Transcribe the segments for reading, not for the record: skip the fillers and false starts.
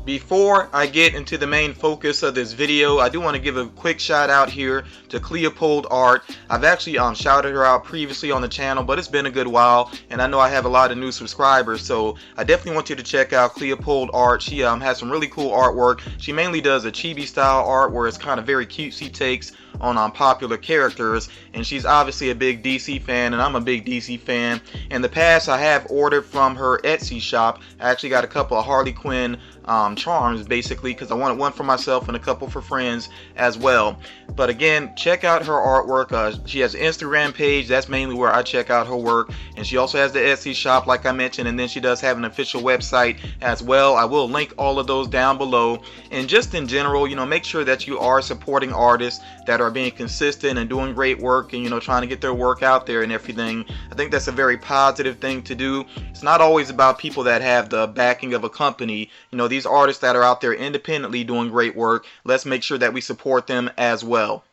Before I get into the main focus of this video, I do want to give a quick shout out here to CLeopoldArt. I've actually shouted her out previously on the channel, but it's been a good while, and I know I have a lot of new subscribers, so I definitely want you to check out CLeopoldArt. She has some really cool artwork. She mainly does a chibi style art where it's kind of very cutesy takes on popular characters, and she's obviously a big DC fan, and I'm a big DC fan. In the past, I have ordered from her Etsy shop. I actually got a couple of Harley Quinn charms, basically, because I wanted one for myself and a couple for friends as well. But again, check out her artwork. She has an Instagram page. That's mainly where I check out her work, and she also has the Etsy shop, like I mentioned, and then she does have an official website as well. I will link all of those down below. And just in general, you know, make sure that you are supporting artists that are being consistent and doing great work, and, you know, trying to get their work out there and everything. I think that's a very positive thing to do. It's not always about people that have the backing of a company. You know, these artists that are out there independently doing great work, let's make sure that we support them as well.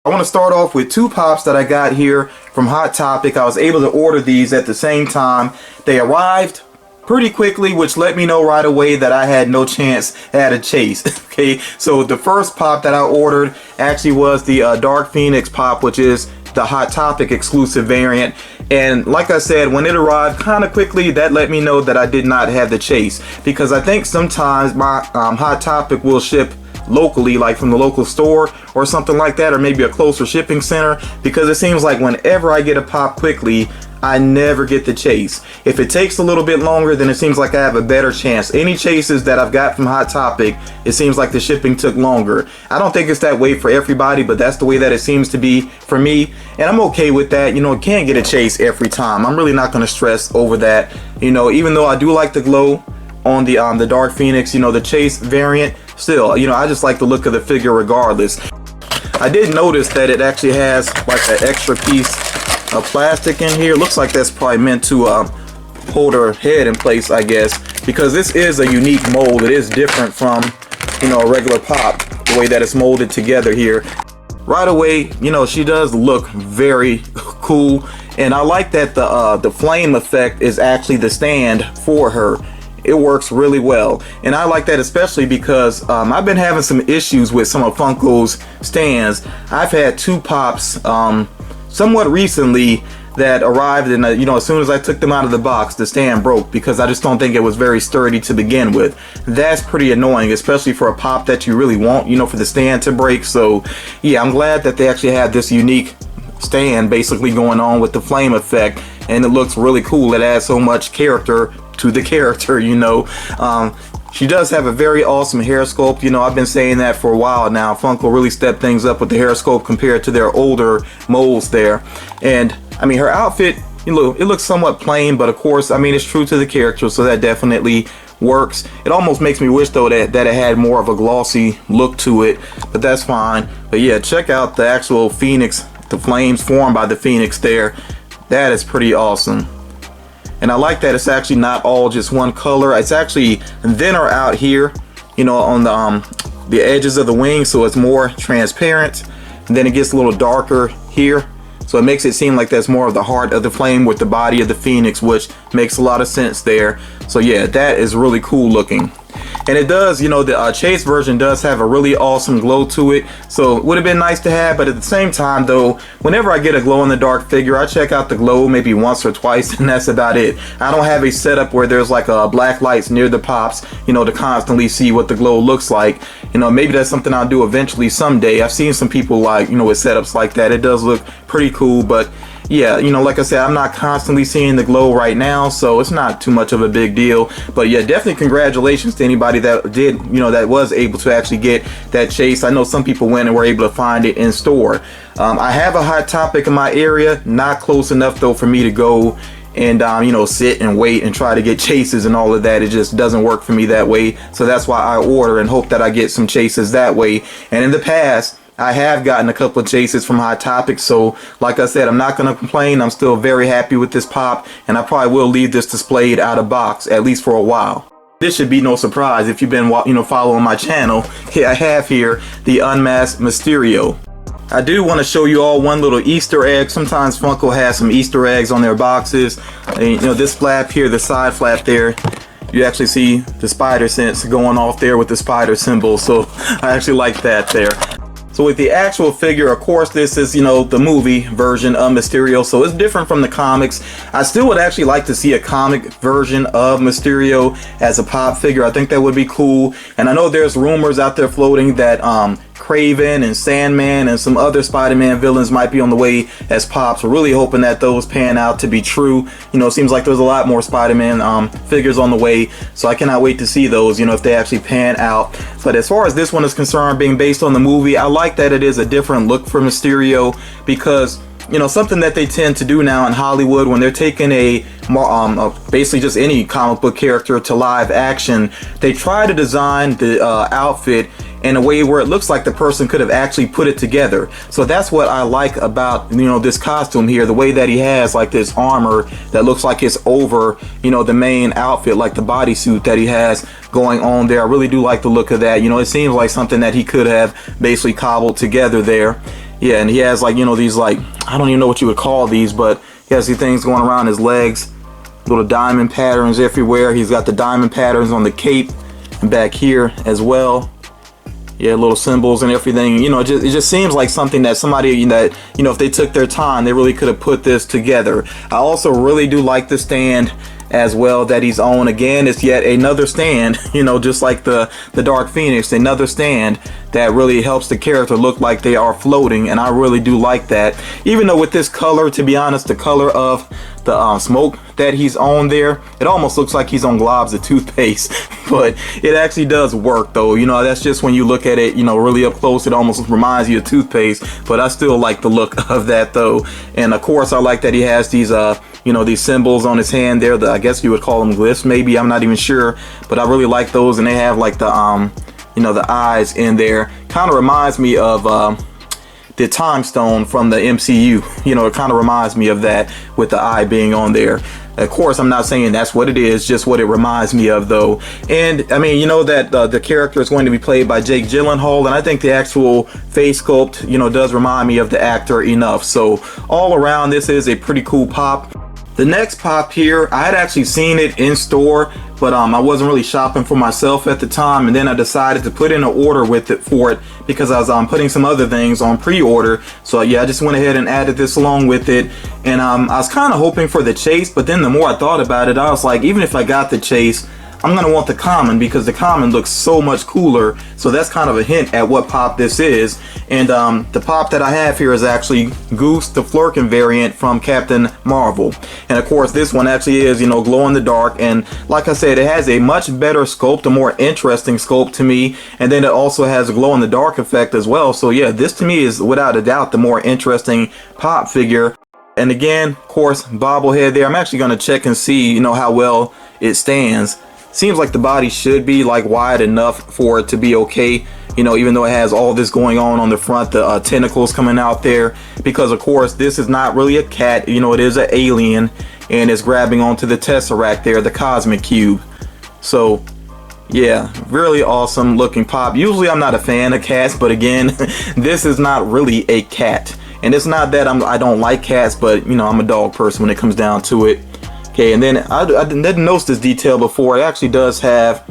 I want to start off with two pops that I got here from Hot Topic. I was able to order these at the same time. They arrived pretty quickly, which let me know right away that I had no chance at a chase. Okay, so the first pop that I ordered actually was the Dark Phoenix pop, which is the Hot Topic exclusive variant. And like I said, when it arrived kind of quickly, that let me know that I did not have the chase, because I think sometimes my Hot Topic will ship locally, like from the local store or something like that, or maybe a closer shipping center, because it seems like whenever I get a pop quickly, I never get the chase. If it takes a little bit longer, then it seems like I have a better chance. Any chases that I've got from Hot Topic, it seems like the shipping took longer. I don't think it's that way for everybody, but that's the way that it seems to be for me, and I'm okay with that. You know, can't get a chase every time. I'm really not going to stress over that. You know, even though I do like the glow on the Dark Phoenix, you know, the chase variant, still, you know, I just like the look of the figure regardless. I did notice that it actually has like an extra piece of plastic in here. Looks like that's probably meant to hold her head in place, I guess, because this is a unique mold. It is different from, you know, a regular pop, the way that it's molded together here. Right away, you know, she does look very cool, and I like that the flame effect is actually the stand for her. It works really well, and I like that especially because I've been having some issues with some of Funko's stands. I've had two pops somewhat recently that arrived, and you know, as soon as I took them out of the box, the stand broke because I just don't think it was very sturdy to begin with. That's pretty annoying, especially for a pop that you really want, you know, for the stand to break. So yeah, I'm glad that they actually have this unique stand basically going on with the flame effect, and it looks really cool. It adds so much character to the character, you know. She does have a very awesome hair sculpt. You know, I've been saying that for a while now. Funko really stepped things up with the hair sculpt compared to their older molds there. And I mean, her outfit, you know, it looks somewhat plain, but of course, I mean, it's true to the character, so that definitely works. It almost makes me wish though that it had more of a glossy look to it, but that's fine. But yeah, check out the actual Phoenix, the flames formed by the Phoenix there. That is pretty awesome. And I like that it's actually not all just one color. It's actually thinner out here, you know, on the edges of the wing, so it's more transparent. And then it gets a little darker here, so it makes it seem like that's more of the heart of the flame with the body of the Phoenix, which makes a lot of sense there. So yeah, that is really cool looking. And it does, you know, the chase version does have a really awesome glow to it, so it would have been nice to have. But at the same time though, whenever I get a glow in the dark figure, I check out the glow maybe once or twice, and that's about it. I don't have a setup where there's like black lights near the pops, you know, to constantly see what the glow looks like. You know, maybe that's something I'll do eventually someday. I've seen some people, like, you know, with setups like that. It does look pretty cool, but yeah, you know, like I said, I'm not constantly seeing the glow right now, so it's not too much of a big deal. But yeah, definitely congratulations to anybody that did, you know, that was able to actually get that chase. I know some people went and were able to find it in store. I have a Hot Topic in my area, not close enough though for me to go and you know, sit and wait and try to get chases and all of that. It just doesn't work for me that way, so that's why I order and hope that I get some chases that way. And in the past, I have gotten a couple of chases from Hot Topic, so like I said, I'm not going to complain. I'm still very happy with this pop, and I probably will leave this displayed out of box, at least for a while. This should be no surprise if you've been, following my channel. Here I have here the unmasked Mysterio. I do want to show you all one little Easter egg. Sometimes Funko has some Easter eggs on their boxes. And, this flap here, the side flap there, you actually see the spider sense going off there with the spider symbol. So I actually like that there. So with the actual figure, of course, this is, the movie version of Mysterio, so it's different from the comics. I still would actually like to see a comic version of Mysterio as a pop figure. I think that would be cool. And I know there's rumors out there floating that Kraven and Sandman and some other Spider-Man villains might be on the way as pops. We're really hoping that those pan out to be true. It seems like there's a lot more Spider-Man figures on the way, so I cannot wait to see those, if they actually pan out. But as far as this one is concerned, being based on the movie, I like that it is a different look for Mysterio, because something that they tend to do now in Hollywood when they're taking basically just any comic book character to live action, they try to design the outfit in a way where it looks like the person could have actually put it together. So that's what I like about this costume here, the way that he has like this armor that looks like it's over the main outfit, like the bodysuit that he has going on there. I really do like the look of that. It seems like something that he could have basically cobbled together there. Yeah, and he has like these, like, I don't even know what you would call these, but he has these things going around his legs, little diamond patterns everywhere. He's got the diamond patterns on the cape and back here as well. Yeah, little symbols and everything. It just seems like something that somebody that, if they took their time, they really could have put this together. I also really do like the stand as well that he's on. Again, it's yet another stand, just like the Dark Phoenix, another stand that really helps the character look like they are floating, and I really do like that. Even though with this color, to be honest, the color of the smoke that he's on there, it almost looks like he's on globs of toothpaste. But it actually does work though. That's just when you look at it, really up close, it almost reminds you of toothpaste. But I still like the look of that though. And of course I like that he has these these symbols on his hand there. I guess you would call them glyphs, maybe, I'm not even sure, but I really like those. And they have like the the eyes in there. Kind of reminds me of the Time Stone from the MCU. It kind of reminds me of that with the eye being on there. Of course, I'm not saying that's what it is, just what it reminds me of though. And I mean, that the character is going to be played by Jake Gyllenhaal, and I think the actual face sculpt, does remind me of the actor enough. So all around, this is a pretty cool pop. The next pop here, I had actually seen it in store, but I wasn't really shopping for myself at the time, and then I decided to put in an order for it because I was putting some other things on pre-order. So yeah, I just went ahead and added this along with it, and I was kind of hoping for the chase, but then the more I thought about it, I was like, even if I got the chase, I'm gonna want the common because the common looks so much cooler. So that's kind of a hint at what pop this is. And the pop that I have here is actually Goose, the Flurkin variant from Captain Marvel. And of course this one actually is, glow in the dark. And like I said, it has a much better sculpt, a more interesting sculpt to me. And then it also has a glow in the dark effect as well. So yeah, this to me is without a doubt the more interesting pop figure. And again, of course, bobblehead there. I'm actually gonna check and see, how well it stands. Seems like the body should be like wide enough for it to be okay, even though it has all this going on the front, the tentacles coming out there, because of course this is not really a cat, it is an alien, and it's grabbing onto the Tesseract there, the Cosmic Cube. So yeah, really awesome looking pop. Usually I'm not a fan of cats, but again, this is not really a cat. And it's not that I don't like cats, but I'm a dog person when it comes down to it. Okay, and then I didn't notice this detail before. It actually does have,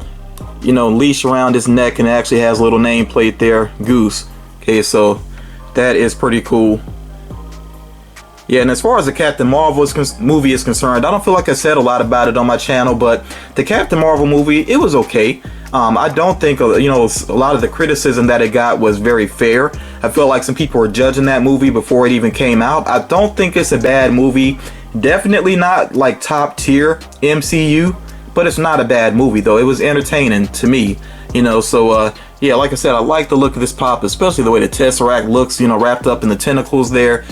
leash around his neck, and it actually has a little nameplate there, Goose. Okay, so that is pretty cool. Yeah, and as far as the Captain Marvel movie is concerned, I don't feel like I said a lot about it on my channel, but the Captain Marvel movie, it was okay. I don't think, a lot of the criticism that it got was very fair. I feel like some people were judging that movie before it even came out. I don't think it's a bad movie. Definitely not like top tier MCU, but it's not a bad movie though. It was entertaining to me, so yeah, like I said, I like the look of this pop, especially the way the Tesseract looks, wrapped up in the tentacles there.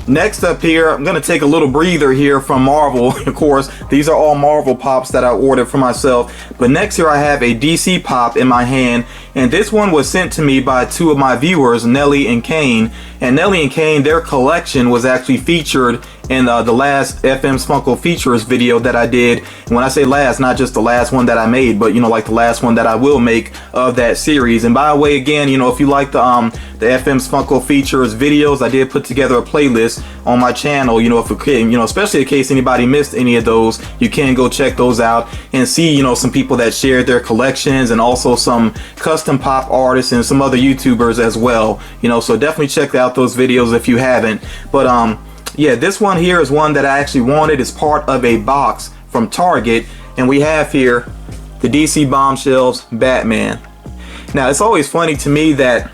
Next up here, I'm gonna take a little breather here from Marvel. Of course, these are all Marvel pops that I ordered for myself. But next here I have a DC pop in my hand, And this one was sent to me by two of my viewers, Nelly and Kane. And Nelly and Kane, their collection was actually featured in the last FM's Funko Features video that I did. And when I say last, not just the last one that I made, but, you know, like the last one that I will make of that series. And by the way, again, you know, if you like the FM's Funko Features videos, I did put together a playlist on my channel, you know, if it, you know, especially in case anybody missed any of those, you can go check those out and see, you know, some people that shared their collections, and also some custom pop artists and some other YouTubers as well, you know, so definitely check out those videos if you haven't. But yeah, this one here is one that I actually wanted as part of a box from Target, and we have here the DC Bombshells Batman. Now, it's always funny to me that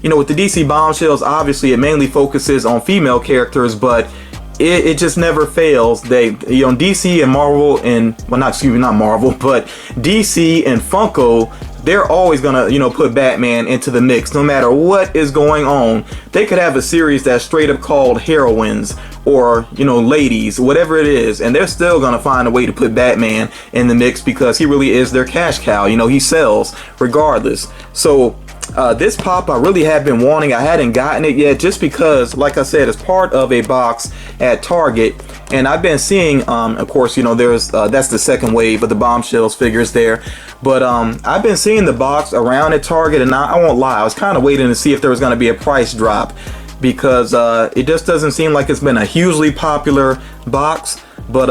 you know, with the DC Bombshells, obviously it mainly focuses on female characters, but it just never fails. They, you know, DC and Marvel, and, well, not, excuse me, not Marvel, but DC and Funko, they're always gonna, you know, put Batman into the mix no matter what is going on. They could have a series that's straight up called Heroines, or, you know, Ladies, whatever it is, and they're still gonna find a way to put Batman in the mix because he really is their cash cow. You know, he sells regardless. So this pop I really have been wanting. I hadn't gotten it yet just because, like I said, it's part of a box at Target, and I've been seeing, of course, you know, there's that's the second wave of the Bombshells figures there, but I've been seeing the box around at Target, and I won't lie, I was kind of waiting to see if there was going to be a price drop, because it just doesn't seem like it's been a hugely popular box. But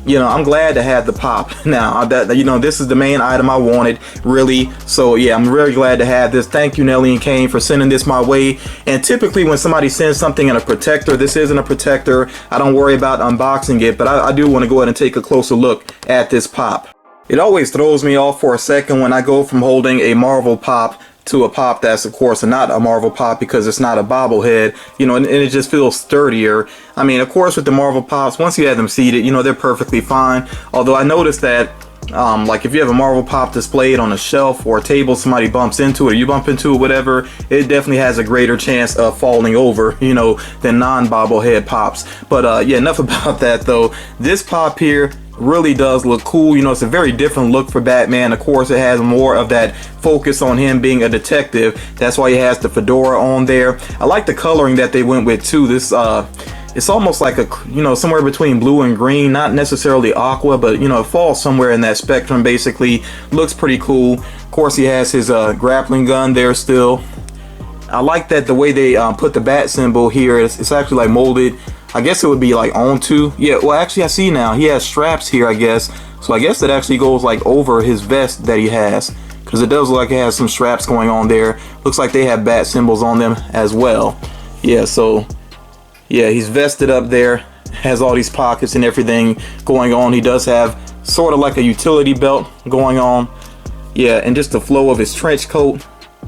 you know, I'm glad to have the pop now. That, you know, this is the main item I wanted, really. So yeah, I'm really glad to have this. Thank you, Nelly and Kane, for sending this my way. And typically when somebody sends something in a protector, this isn't a protector, I don't worry about unboxing it, but I do want to go ahead and take a closer look at this pop. It always throws me off for a second when I go from holding a Marvel pop to a pop that's, of course, not a Marvel pop, because it's not a bobblehead, you know, and it just feels sturdier. I mean, of course, with the Marvel pops, once you have them seated, you know, they're perfectly fine. Although I noticed that, like if you have a Marvel pop displayed on a shelf or a table, somebody bumps into it, or you bump into it, whatever, it definitely has a greater chance of falling over, you know, than non-bobblehead pops. But yeah, enough about that though. This pop here really does look cool. You know, it's a very different look for Batman. Of course, it has more of that focus on him being a detective. That's why he has the fedora on there. I like the coloring that they went with too. This it's almost like a, you know, somewhere between blue and green, not necessarily aqua, but, you know, it falls somewhere in that spectrum. Basically looks pretty cool. Of course, he has his grappling gun there still. I like that the way they put the bat symbol here. It's actually like molded, I guess it would be like onto. Yeah, well, actually I see now he has straps here, I guess. So I guess it actually goes like over his vest that he has, because it does look like it has some straps going on there. Looks like they have bat symbols on them as well. Yeah, so yeah, he's vested up there, has all these pockets and everything going on. He does have sort of like a utility belt going on. Yeah, and just the flow of his trench coat,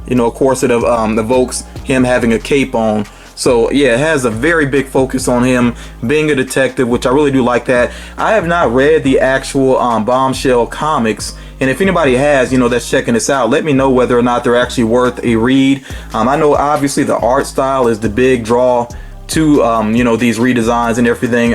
you know, of course it evokes him having a cape on. So yeah, it has a very big focus on him being a detective, which I really do like that. I have not read the actual Bombshell comics, and if anybody has, you know, that's checking this out, let me know whether or not they're actually worth a read. I know obviously the art style is the big draw to you know, these redesigns and everything,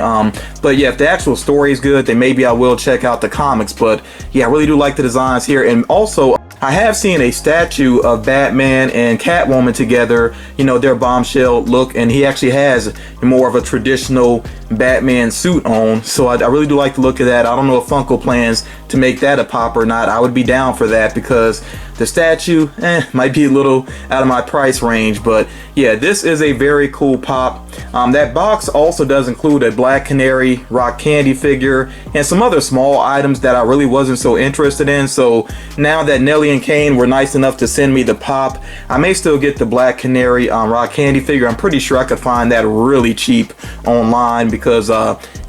but yeah, if the actual story is good, then maybe I will check out the comics. But yeah, I really do like the designs here. And also, I have seen a statue of Batman and Catwoman together, you know, their bombshell look, and he actually has more of a traditional Batman suit on. So I really do like the look of that. I don't know if Funko plans to make that a pop or not. I would be down for that, because the statue might be a little out of my price range. But yeah, this is a very cool pop. That box also does include a Black Canary Rock Candy figure and some other small items that I really wasn't so interested in. So now that Nelly and Kane were nice enough to send me the pop, I may still get the Black Canary Rock Candy figure. I'm pretty sure I could find that really cheap online, because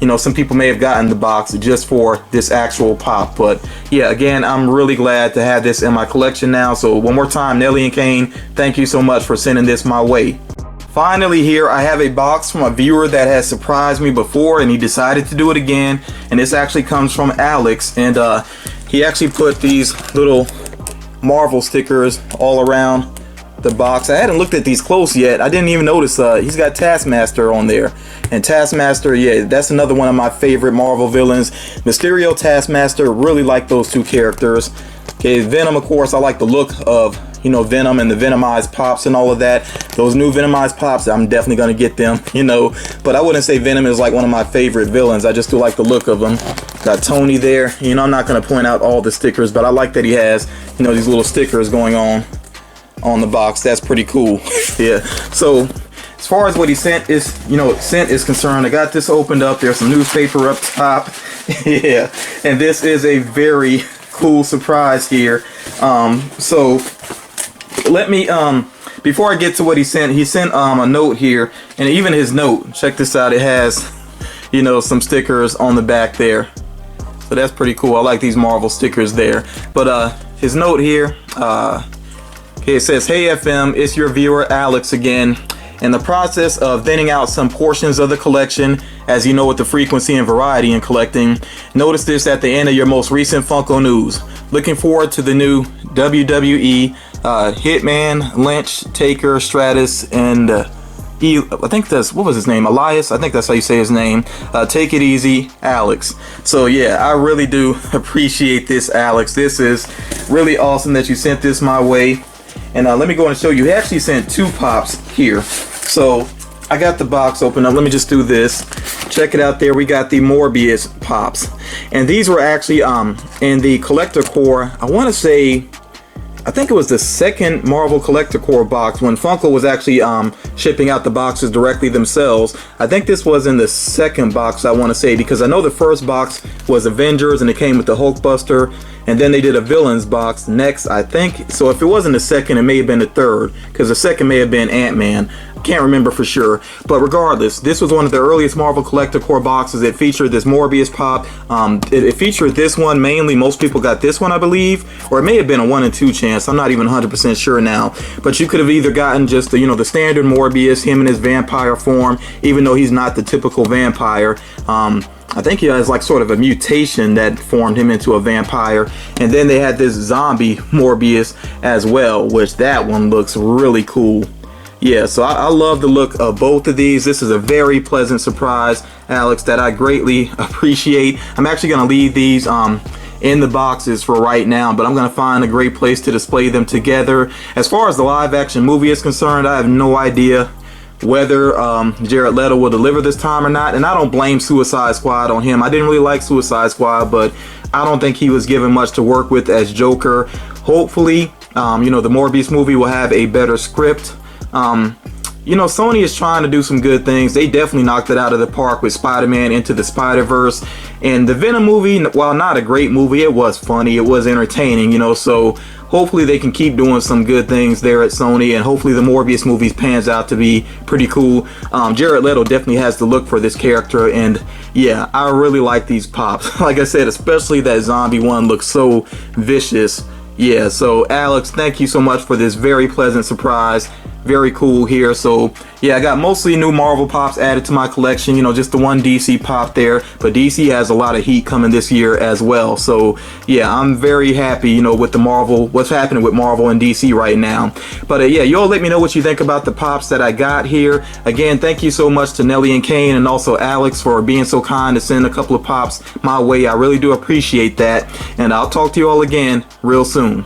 you know, some people may have gotten the box just for this actual pop. But yeah, again, I'm really glad to have this in my collection now. So one more time, Nelly and Kane, thank you so much for sending this my way. Finally, here I have a box from a viewer that has surprised me before, and he decided to do it again. And this actually comes from Alex, and he actually put these little Marvel stickers all around the box. I hadn't looked at these close yet. I didn't even notice he's got Taskmaster on there. And Taskmaster, yeah, that's another one of my favorite Marvel villains. Mysterio, Taskmaster, really like those two characters. Okay, Venom, of course, I like the look of, you know, Venom and the Venomized pops and all of that. Those new Venomized pops, I'm definitely gonna get them, you know. But I wouldn't say Venom is like one of my favorite villains. I just do like the look of them. Got Tony there. You know, I'm not gonna point out all the stickers, but I like that he has, you know, these little stickers going on the box. That's pretty cool. Yeah. So as far as what he sent is, you know, is concerned, I got this opened up. There's some newspaper up top. Yeah. And this is a very cool surprise here. So let me before I get to what he sent a note here, and even his note, check this out, it has, you know, some stickers on the back there. So that's pretty cool. I like these Marvel stickers there. But his note here, okay, it says, "Hey FM, it's your viewer Alex again. In the process of thinning out some portions of the collection, as you know, with the frequency and variety in collecting, notice this at the end of your most recent Funko news. Looking forward to the new WWE Hitman, Lynch, Taker, Stratus, and I think that's, what was his name? Elias? I think that's how you say his name. Take it easy, Alex." So yeah, I really do appreciate this, Alex. This is really awesome that you sent this my way. And let me go and show you. He actually sent 2 pops here. So I got the box open up. Let me just do this. Check it out there. We got the Morbius pops. And these were actually in the Collector Core, I want to say, I think it was the second Marvel Collector Core box when Funko was actually shipping out the boxes directly themselves. I think this was in the second box, I want to say, because I know the first box was Avengers and it came with the Hulkbuster, and then they did a Villains box next, I think. So if it wasn't the second, it may have been the third, because the second may have been Ant-Man. Can't remember for sure, but regardless, this was one of the earliest Marvel Collector Core boxes. It featured this Morbius pop. It featured this one mainly. Most people got this one, I believe, or it may have been a 1 in 2 chance. I'm not even 100% sure now, but you could have either gotten just the, you know, the standard Morbius, him in his vampire form, even though he's not the typical vampire. I think he has like sort of a mutation that formed him into a vampire. And then they had this zombie Morbius as well, which that one looks really cool. Yeah, so I love the look of both of these. This is a very pleasant surprise, Alex, that I greatly appreciate. I'm actually going to leave these in the boxes for right now, but I'm going to find a great place to display them together. As far as the live action movie is concerned, I have no idea whether Jared Leto will deliver this time or not, and I don't blame Suicide Squad on him. I didn't really like Suicide Squad, but I don't think he was given much to work with as Joker. Hopefully, you know, the Morbius movie will have a better script. You know, Sony is trying to do some good things. They definitely knocked it out of the park with Spider-Man Into the Spider-Verse. And the Venom movie, while not a great movie, it was funny, it was entertaining, you know, so hopefully they can keep doing some good things there at Sony, and hopefully the Morbius movies pans out to be pretty cool. Jared Leto definitely has the look for this character, and yeah, I really like these pops. Like I said, especially that zombie one looks so vicious. Yeah, so Alex, thank you so much for this very pleasant surprise. Very cool here. So yeah, I got mostly new Marvel pops added to my collection, you know, just the one DC pop there, but DC has a lot of heat coming this year as well. So yeah, I'm very happy, you know, with the Marvel, what's happening with Marvel and DC right now. But yeah, y'all let me know what you think about the pops that I got here. Again, thank you so much to Nelly and Kane and also Alex for being so kind to send a couple of pops my way. I really do appreciate that, and I'll talk to you all again real soon.